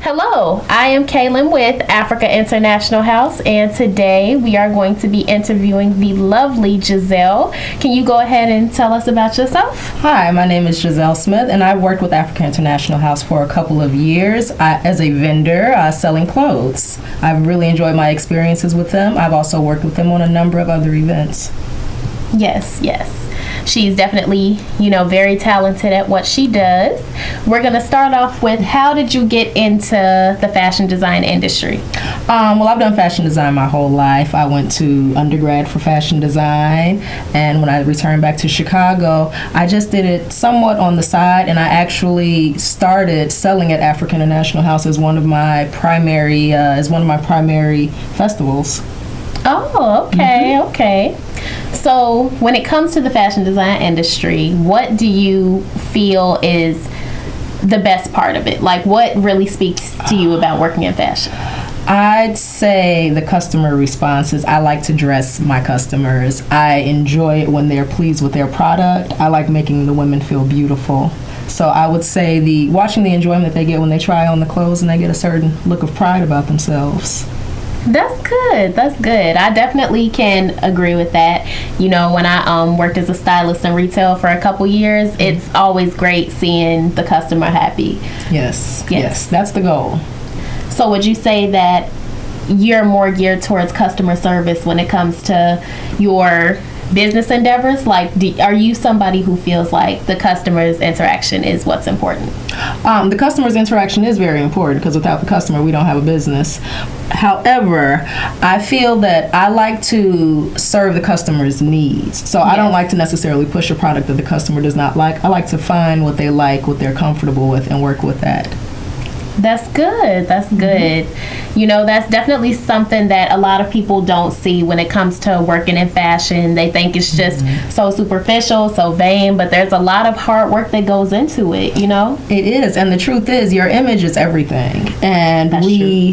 Hello, I am Kaylin with Africa International House, and today we are going to be interviewing the lovely Jazell. Can you go ahead and tell us about yourself? Hi, my name is Jazell Smith, and I've worked with Africa International House for a couple of years as a vendor selling clothes. I've really enjoyed my experiences with them. I've also worked with them on a number of other events. Yes. She's definitely, very talented at what she does. We're going to start off with, how did you get into the fashion design industry? Well, I've done fashion design my whole life. I went to undergrad for fashion design, and when I returned back to Chicago, I just did it somewhat on the side, and I actually started selling at Africa International House as one of my primary festivals. Oh, okay. So when it comes to the fashion design industry, what do you feel is the best part of it? Like, what really speaks to you about working in fashion? I'd say the customer responses. I like to dress my customers. I enjoy it when they're pleased with their product. I like making the women feel beautiful. So I would say watching the enjoyment that they get when they try on the clothes and they get a certain look of pride about themselves. That's good. I definitely can agree with that. When I worked as a stylist in retail for a couple years, it's always great seeing the customer happy. Yes, that's the goal. So would you say that you're more geared towards customer service when it comes to your business endeavors? Like, are you somebody who feels like the customer's interaction is what's important? The customer's interaction is very important, because without the customer, we don't have a business. However, I feel that I like to serve the customer's needs. So I don't like to necessarily push a product that the customer does not like. I like to find what they like, what they're comfortable with, and work with that. That's good. That's definitely something that a lot of people don't see when it comes to working in fashion. They think it's just so superficial, so vain, but there's a lot of hard work that goes into it, It is, and the truth is, your image is everything. And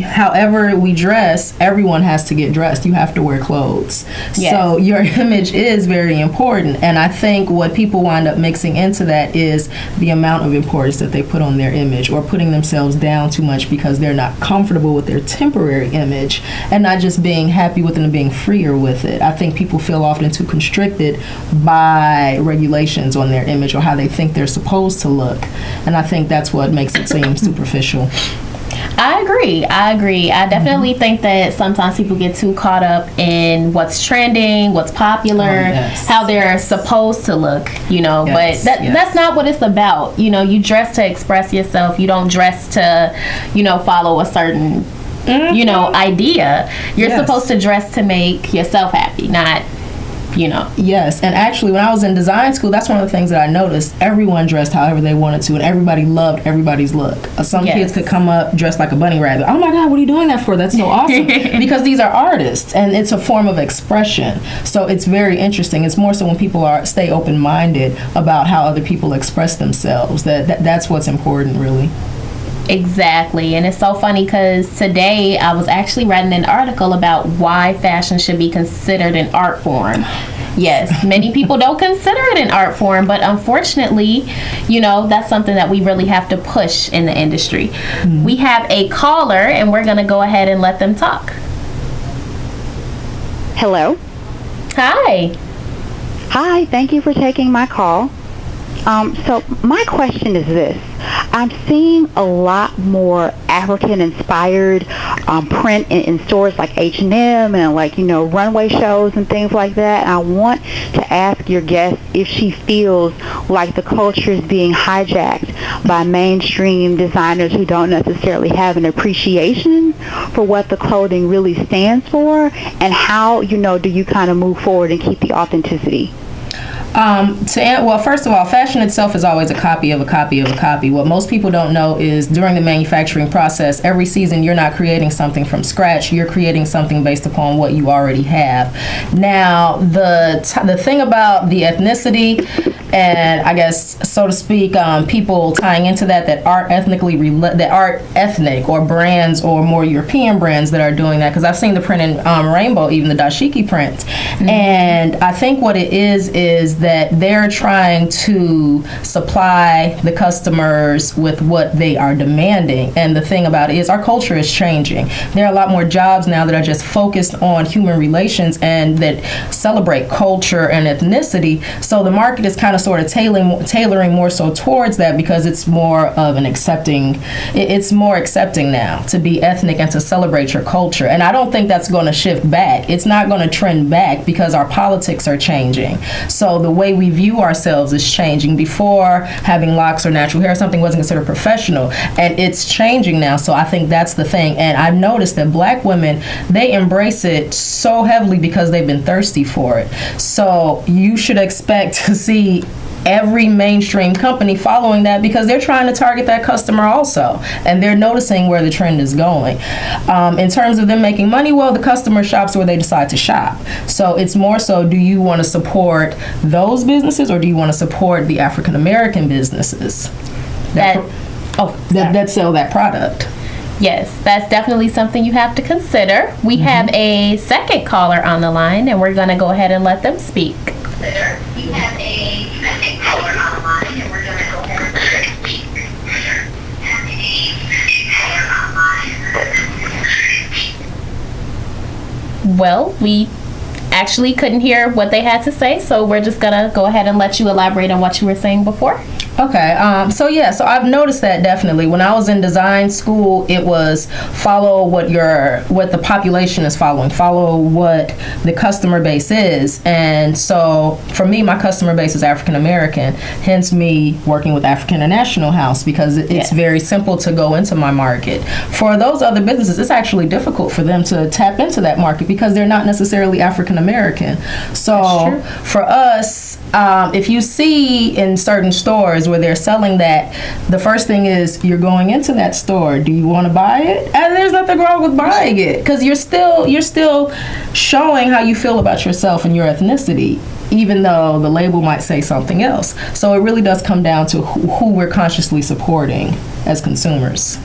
however we dress, everyone has to get dressed. You have to wear clothes. Yes. So your image is very important, and I think what people wind up mixing into that is the amount of importance that they put on their image, or putting themselves down too much because they're not comfortable with their temporary image, and not just being happy with it and being freer with it. I think people feel often too constricted by regulations on their image or how they think they're supposed to look, and I think that's what makes it seem superficial. I agree. I definitely think that sometimes people get too caught up in what's trending, what's popular, how they're supposed to look, but that's not what it's about. You dress to express yourself. You don't dress to, follow a certain, idea. You're supposed to dress to make yourself happy, not Yes, and actually when I was in design school, that's one of the things that I noticed. Everyone dressed however they wanted to, and everybody loved everybody's look. Some kids could come up dressed like a bunny rabbit. Oh my God, what are you doing that for? That's so awesome. Because these are artists, and it's a form of expression. So it's very interesting. It's more so when people stay open-minded about how other people express themselves. That's what's important, really. Exactly. And it's so funny because today I was actually writing an article about why fashion should be considered an art form. Yes, many people don't consider it an art form, but unfortunately, that's something that we really have to push in the industry. Mm-hmm. We have a caller, and we're going to go ahead and let them talk. Hello. Hi, thank you for taking my call. So my question is this. I'm seeing a lot more African-inspired print in stores like H&M and runway shows and things like that. And I want to ask your guest if she feels like the culture is being hijacked by mainstream designers who don't necessarily have an appreciation for what the clothing really stands for, and how, do you kind of move forward and keep the authenticity? Well, first of all, fashion itself is always a copy of a copy of a copy. What most people don't know is during the manufacturing process, every season you're not creating something from scratch. You're creating something based upon what you already have. Now, the thing about the ethnicity, and I guess, so to speak, people tying into that aren't ethnic or brands or more European brands that are doing that, because I've seen the print in rainbow, even the dashiki print, and I think what it is that they're trying to supply the customers with what they are demanding. And the thing about it is our culture is changing. There are a lot more jobs now that are just focused on human relations and that celebrate culture and ethnicity. So the market is kind of sort of tailoring more so towards that, because it's more of an it's more accepting now to be ethnic and to celebrate your culture. And I don't think that's going to shift back. It's not going to trend back, because our politics are changing. So the way we view ourselves is changing. Before, having locks or natural hair, something wasn't considered professional, and it's changing now. So I think that's the thing. And I've noticed that black women, they embrace it so heavily because they've been thirsty for it. So you should expect to see every mainstream company following that, because they're trying to target that customer also, and they're noticing where the trend is going. In terms of them making money, well, the customer shops where they decide to shop. So it's more so, do you want to support those businesses, or do you want to support the African American businesses that sell that product? Yes, that's definitely something you have to consider. We have a second caller on the line, and we're going to go ahead and let them speak. You have a second caller on the line, and we're going to go ahead and let them speak. Well, we actually couldn't hear what they had to say, so we're just going to go ahead and let you elaborate on what you were saying before. Okay, so I've noticed that definitely. When I was in design school, it was follow what the population is following, follow what the customer base is. And so for me, my customer base is African American, hence me working with African International House, because it's very simple to go into my market. For those other businesses, it's actually difficult for them to tap into that market because they're not necessarily African American. So for us, if you see in certain stores where they're selling that, the first thing is, you're going into that store, do you want to buy it? And there's nothing wrong with buying it, because you're still showing how you feel about yourself and your ethnicity, even though the label might say something else. So it really does come down to who we're consciously supporting as consumers.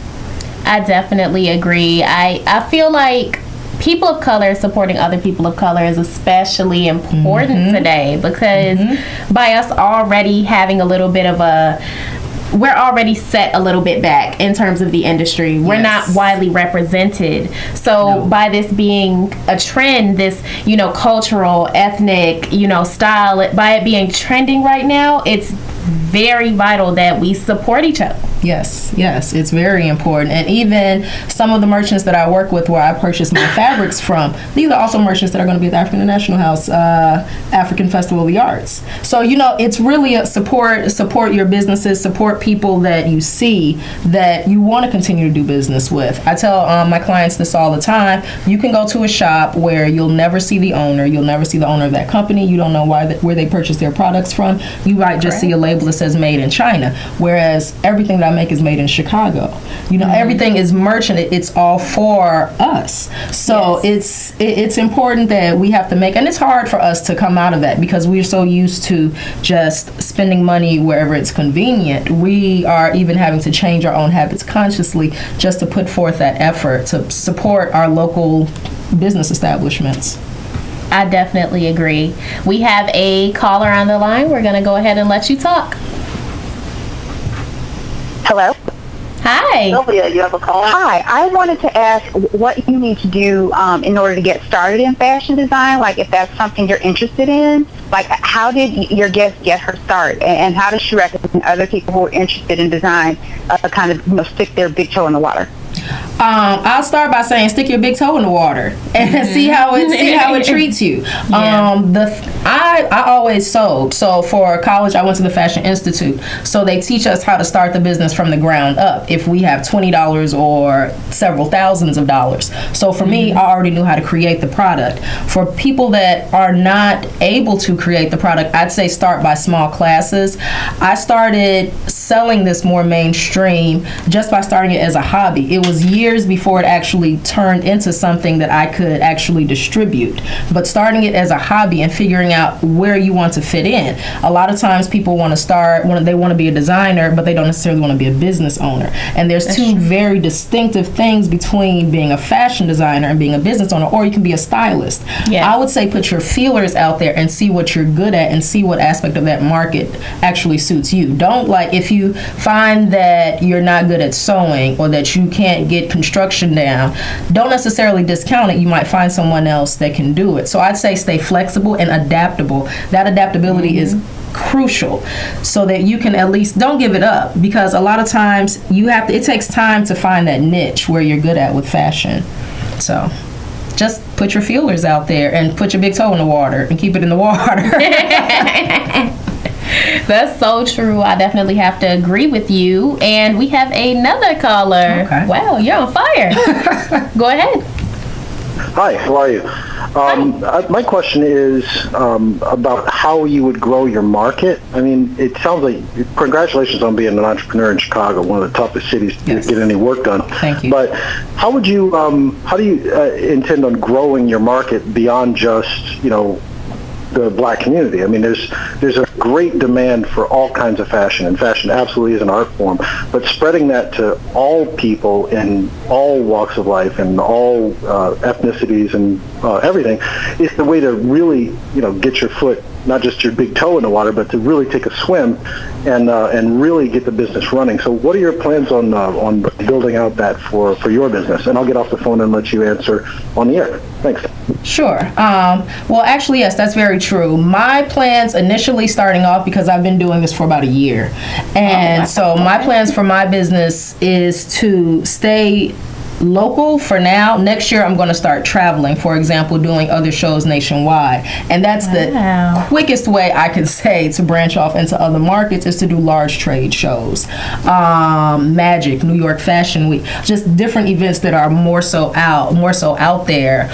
I definitely agree. I feel like people of color supporting other people of color is especially important today, because by us already having a little bit of we're already set a little bit back in terms of the industry. We're not widely represented. So by this being a trend, this, cultural, ethnic, style, by it being trending right now, it's very vital that we support each other. Yes, it's very important. And even some of the merchants that I work with, where I purchase my fabrics from, these are also merchants that are going to be at the African International House African Festival of the Arts. So it's really a support your businesses, support people that you see that you want to continue to do business with. I tell my clients this all the time. You can go to a shop where you'll never see the owner, you'll never see the owner of that company, you don't know where they purchase their products from. You might just see a label that says made in China, whereas everything that I make is made in Chicago. Everything is merchant. It's all for us. So it's important that we have to make, and it's hard for us to come out of that because we're so used to just spending money wherever it's convenient. We are even having to change our own habits consciously just to put forth that effort to support our local business establishments. I definitely agree. We have a caller on the line. We're going to go ahead and let you talk. Hello? Hi. Sylvia, you have a call? Hi. I wanted to ask what you need to do in order to get started in fashion design, like if that's something you're interested in. Like, how did your guest get her start, and how does she recommend other people who are interested in design kind of stick their big toe in the water? I'll start by saying stick your big toe in the water and see how it treats you. I always sewed. So for college, I went to the Fashion Institute. So they teach us how to start the business from the ground up if we have $20 or several thousands of dollars. So for me, I already knew how to create the product. For people that are not able to create the product, I'd say start by small classes. I started selling this more mainstream just by starting it as a hobby. It was years before it actually turned into something that I could actually distribute. But starting it as a hobby and figuring out out where you want to fit in. A lot of times people want to start, they want to be a designer, but they don't necessarily want to be a business owner. And there's two very distinctive things between being a fashion designer and being a business owner, or you can be a stylist. Yes. I would say put your feelers out there and see what you're good at and see what aspect of that market actually suits you. Don't, like, if you find that you're not good at sewing or that you can't get construction down, don't necessarily discount it. You might find someone else that can do it. So I'd say stay flexible and adaptable. That adaptability is crucial, so that you can at least, don't give it up, because a lot of times it takes time to find that niche where you're good at with fashion. So just put your feelers out there and put your big toe in the water and keep it in the water. That's so true. I definitely have to agree with you. And we have another caller. Okay. Wow, you're on fire. Go ahead. Hi, how are you? My question is about how you would grow your market. I mean, it sounds like, congratulations on being an entrepreneur in Chicago, one of the toughest cities to get any work done. Thank you. But how do you intend on growing your market beyond just, the black community? I mean, there's a great demand for all kinds of fashion, and fashion absolutely is an art form, but spreading that to all people in all walks of life and all ethnicities and everything is the way to really, get your foot, not just your big toe in the water, but to really take a swim and really get the business running. So what are your plans on building out that for your business? And I'll get off the phone and let you answer on the air. Thanks. Sure. Well, actually, yes, that's very true. My plans initially starting off, because I've been doing this for about a year, and so my plans for my business is to stay local for now. Next year I'm going to start traveling, for example, doing other shows nationwide, and that's the quickest way I can say to branch off into other markets is to do large trade shows, Magic, New York Fashion Week, just different events that are more so out there.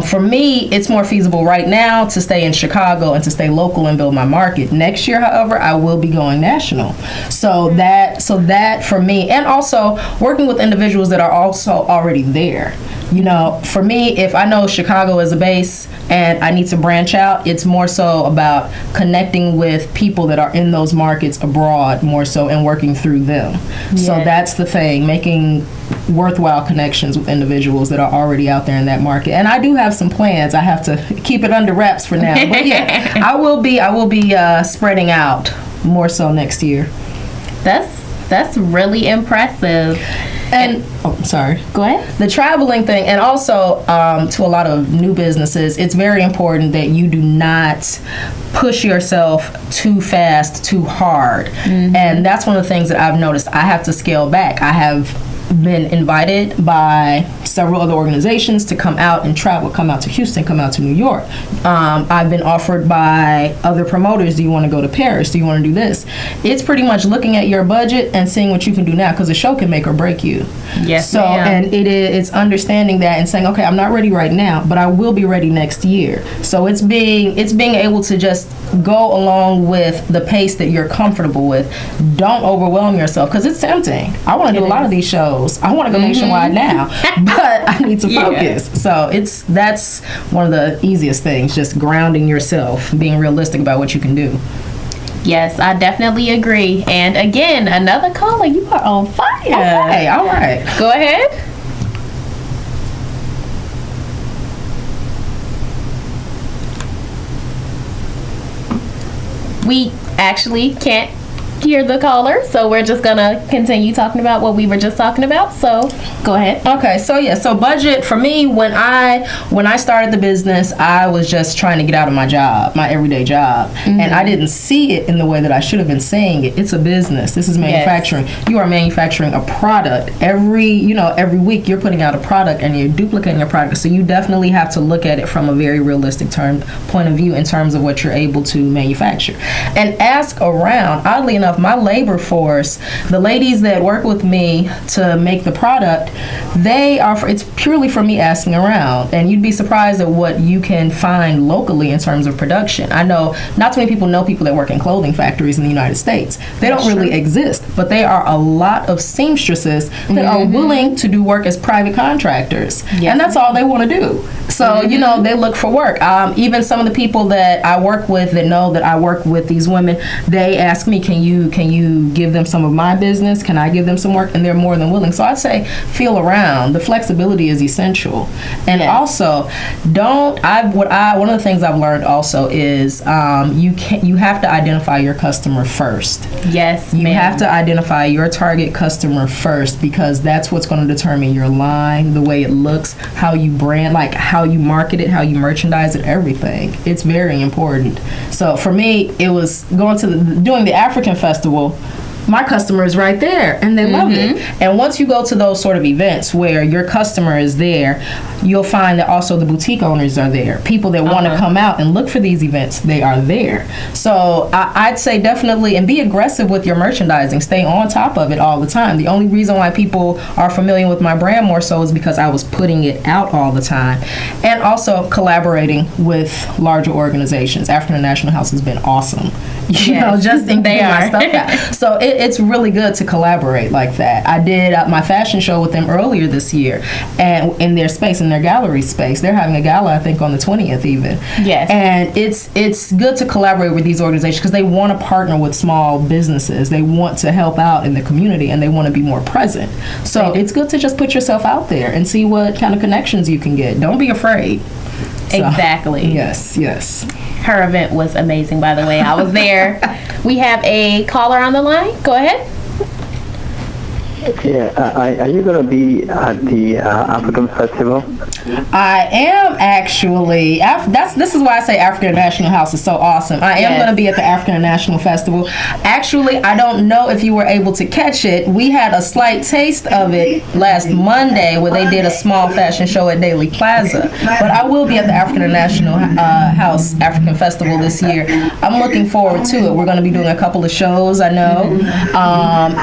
For me, it's more feasible right now to stay in Chicago and to stay local and build my market. Next year, however, I will be going national. So that for me, and also working with individuals that are also already there. For me, if I know Chicago is a base and I need to branch out, it's more so about connecting with people that are in those markets abroad more so and working through them. Yes. So that's the thing, making worthwhile connections with individuals that are already out there in that market. And I do have some plans. I have to keep it under wraps for now. But yeah, I will be spreading out more so next year. That's really impressive. And sorry. Go ahead. The traveling thing, and also to a lot of new businesses, it's very important that you do not push yourself too fast, too hard. Mm-hmm. And that's one of the things that I've noticed. I have to scale back. I have been invited by several other organizations to come out and travel, come out to Houston, come out to New York. I've been offered by other promoters, do you want to go to Paris? Do you want to do this? It's pretty much looking at your budget and seeing what you can do now, because a show can make or break you. Yes, so, ma'am. and it's understanding that and saying, okay, I'm not ready right now, but I will be ready next year. So it's being able to just go along with the pace that you're comfortable with. Don't overwhelm yourself, because it's tempting. I want to do a lot of these shows. I want to go nationwide now, but I need to focus. So that's one of the easiest things, just grounding yourself, being realistic about what you can do. Yes, I definitely agree. And again, another caller, you are on fire. Okay, all right. Go ahead. We actually can't hear the caller, so we're just gonna continue talking about what we were just talking about. So go ahead. Okay, so budget for me, when I started the business, I was just trying to get out of my job, my everyday job, and I didn't see it in the way that I should have been seeing it. It's a business. This is manufacturing. Yes. You are manufacturing a product. Every week you're putting out a product and you're duplicating your product. So you definitely have to look at it from a very realistic point of view in terms of what you're able to manufacture, and ask around. Oddly enough, enough, my labor force, the ladies that work with me to make the product, it's purely for me asking around. And you'd be surprised at what you can find locally in terms of production. I know not too many people know people that work in clothing factories in the United States. They don't really exist, but there are a lot of seamstresses that are willing to do work as private contractors. And that's all they want to do. So, you know, they look for work. Even some of the people that I work with that know that I work with these women, they ask me, can you give them some of my business? Can I give them some work? And they're more than willing. So I'd say feel around. The flexibility is essential. And also, one of the things I've learned also is you have to identify your customer first. Yes, you have to identify your target customer first, because that's what's going to determine your line, the way it looks, how you brand, like how you market it, how you merchandise it, everything. It's very important. So for me, it was doing the African festival. My customer is right there, and they love it. And once you go to those sort of events where your customer is there, you'll find that also the boutique owners are there. People that want to come out and look for these events, they are there. So I'd say definitely, and be aggressive with your merchandising. Stay on top of it all the time. The only reason why people are familiar with my brand more so is because I was putting it out all the time. And also collaborating with larger organizations. African National House has been awesome. You know, just in getting my stuff out. So it's really good to collaborate like that. I did my fashion show with them earlier this year, and in their space, in their gallery space. They're having a gala, I think, on the 20th even. Yes. And it's good to collaborate with these organizations because they want to partner with small businesses. They want to help out in the community, and they want to be more present. So it's good to just put yourself out there and see what kind of connections you can get. Don't be afraid. So, exactly. Yes. Her event was amazing, by the way. I was there. We have a caller on the line. Go ahead. Yeah, are you going to be at the African Festival? I am actually. This is why I say African National House is so awesome. I am going to be at the African National Festival. Actually, I don't know if you were able to catch it. We had a slight taste of it last Monday where they did a small fashion show at Daily Plaza. But I will be at the African National House African Festival this year. I'm looking forward to it. We're going to be doing a couple of shows, I know.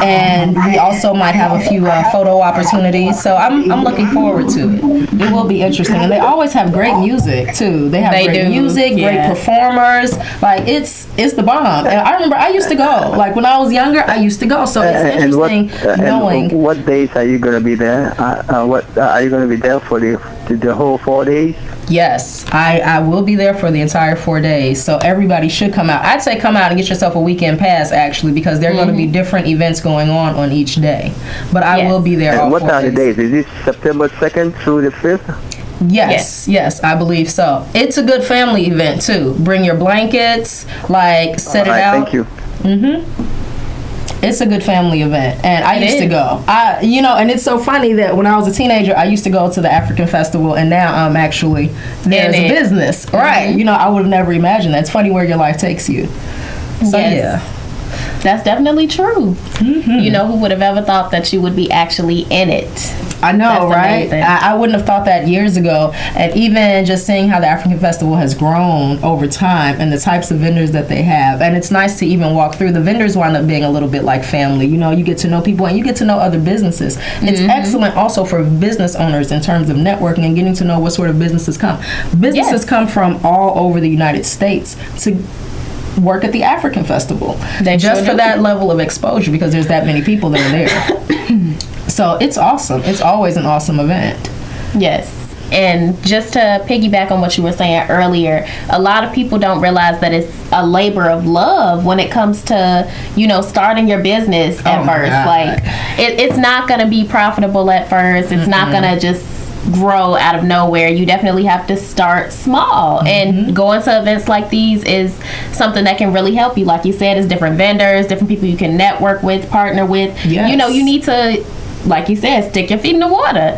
And we also might have a few photo opportunities, so I'm looking forward to it. It will be interesting, and they always have great music too. They have great music, great performers. Like it's the bomb. And I remember I used to go. Like when I was younger, I used to go. So it's interesting knowing. And what days are you going to be there? What are you going to be there for the whole 4 days? Yes, I will be there for the entire 4 days. So everybody should come out. I'd say come out and get yourself a weekend pass, actually, because there are going to be different events going on each day. But I will be there all 4 days. What are the days? Is it September 2nd through the 5th? Yes, I believe so. It's a good family event, too. Bring your blankets, set it out. Thank you. It's a good family event, and I used to go. And it's so funny that when I was a teenager, I used to go to the African Festival, and now I'm actually there as a business. Right. I would have never imagined that. It's funny where your life takes you. So, That's definitely true. Who would have ever thought that you would be actually in it? I know, right? I wouldn't have thought that years ago. And even just seeing how the African Festival has grown over time and the types of vendors that they have. And it's nice to even walk through. The vendors wind up being a little bit like family. You get to know people and you get to know other businesses. It's excellent also for business owners in terms of networking and getting to know what sort of businesses come. Businesses come from all over the United States to work at the African Festival. Just for that level of exposure, because there's that many people that are there. So it's awesome. It's always an awesome event. Yes. And just to piggyback on what you were saying earlier, a lot of people don't realize that it's a labor of love when it comes to, starting your business at first. God. Like, it's not going to be profitable at first. It's not going to just grow out of nowhere. You definitely have to start small, and going to events like these is something that can really help you. Like you said, it's different vendors, different people you can network with, partner with. You need to, like you said, stick your feet in the water.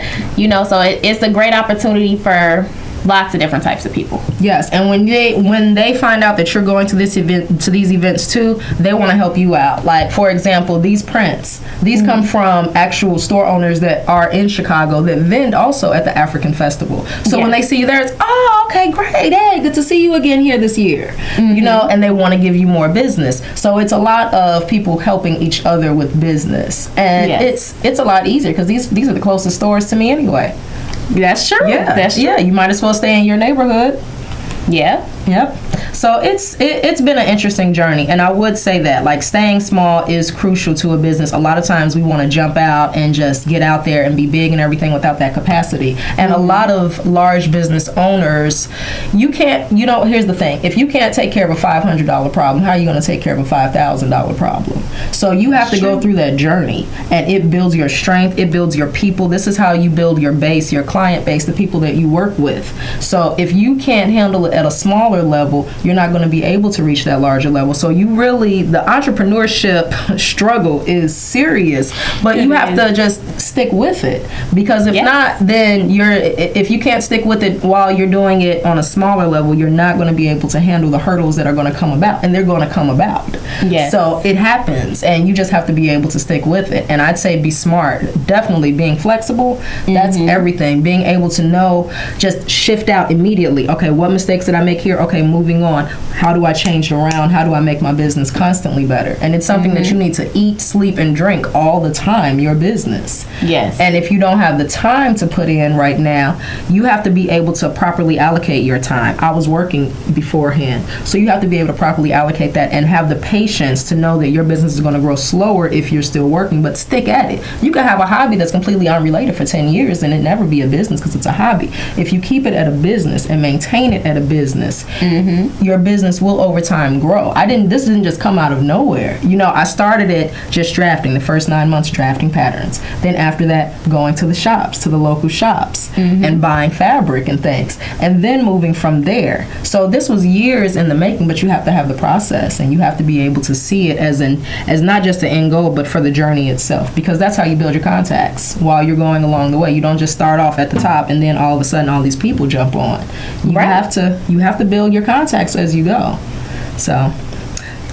So it's a great opportunity for lots of different types of people. Yes, and when they find out that you're going to these events too, they want to help you out. Like, for example, these prints, these come from actual store owners that are in Chicago that vend also at the African Festival. So when they see you there, it's, oh, okay, great, hey, good to see you again here this year. You know, and they want to give you more business. So it's a lot of people helping each other with business, and it's a lot easier because these are the closest stores to me anyway. That's true. Yeah, that's true. Yeah, you might as well stay in your neighborhood. Yeah. Yep. So it's been an interesting journey, and I would say that, like, staying small is crucial to a business. A lot of times we want to jump out and just get out there and be big and everything without that capacity. And a lot of large business owners, here's the thing. If you can't take care of a $500 problem, how are you going to take care of a $5,000 problem? So you have to go through that journey, and it builds your strength, it builds your people. This is how you build your base, your client base, the people that you work with. So if you can't handle it at a smaller level, you're not going to be able to reach that larger level. So the entrepreneurship struggle is serious, but you have to just stick with it, because if not, then if you can't stick with it while you're doing it on a smaller level, you're not going to be able to handle the hurdles that are going to come about, and they're going to come about. So it happens, and you just have to be able to stick with it. And I'd say be smart. Definitely being flexible, that's everything. Being able to know, just shift out immediately. Okay, what mistakes did I make here? Okay, moving on. How do I change it around? How do I make my business constantly better? And it's something that you need to eat, sleep, and drink all the time, your business. Yes. And if you don't have the time to put in right now, you have to be able to properly allocate your time. I was working beforehand, so you have to be able to properly allocate that and have the patience to know that your business is going to grow slower if you're still working, but stick at it. You can have a hobby that's completely unrelated for 10 years and it never be a business because it's a hobby. If you keep it at a business and maintain it at a business, your business will over time grow. This didn't just come out of nowhere. I started it just drafting, the first 9 months drafting patterns. Then after that, going to the shops, to the local shops, and buying fabric and things, and then moving from there. So this was years in the making, but you have to have the process, and you have to be able to see it as not just the end goal, but for the journey itself, because that's how you build your contacts while you're going along the way. You don't just start off at the top and then all of a sudden all these people jump on. You have to build your contacts as you go. So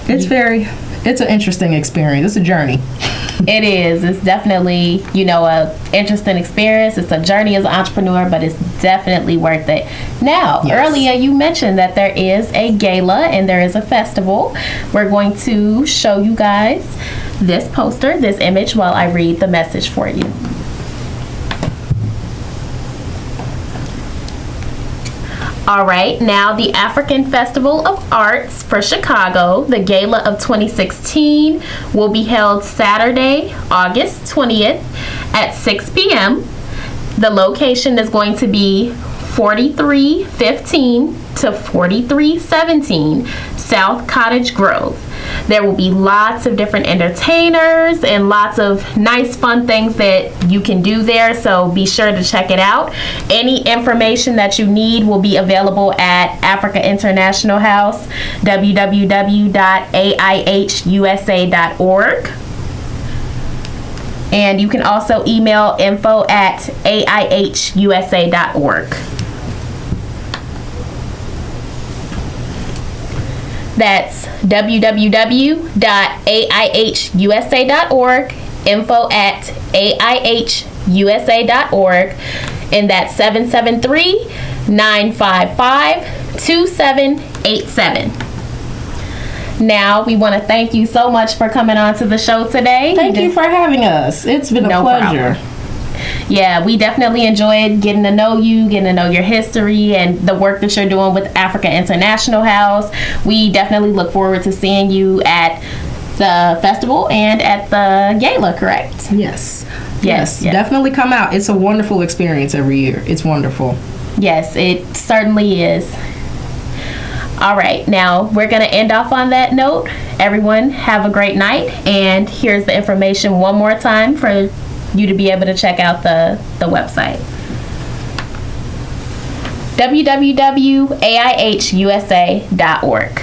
it's an interesting experience. It's a journey. It is. It's definitely, a interesting experience. It's a journey as an entrepreneur, but it's definitely worth it. Now, earlier you mentioned that there is a gala and there is a festival. We're going to show you guys this poster, this image, while I read the message for you. All right, now the African Festival of Arts for Chicago, the Gala of 2016, will be held Saturday, August 20th at 6 p.m. The location is going to be 4315 to 4317 South Cottage Grove. There will be lots of different entertainers and lots of nice fun things that you can do there, so be sure to check it out. Any information that you need will be available at Africa International House, www.aihusa.org. And you can also email info@aihusa.org. That's www.aihusa.org, info@aihusa.org, and that's 773-955-2787. Now, we want to thank you so much for coming on to the show today. Thank you for having us. It's been a pleasure. Problem. Yeah, we definitely enjoyed getting to know you, getting to know your history and the work that you're doing with Africa International House. We definitely look forward to seeing you at the festival and at the gala, correct? Yes. Definitely come out. It's a wonderful experience every year. It's wonderful. Yes, it certainly is. All right, now we're going to end off on that note. Everyone, have a great night, and here's the information one more time for you to be able to check out the website. www.aihusa.org.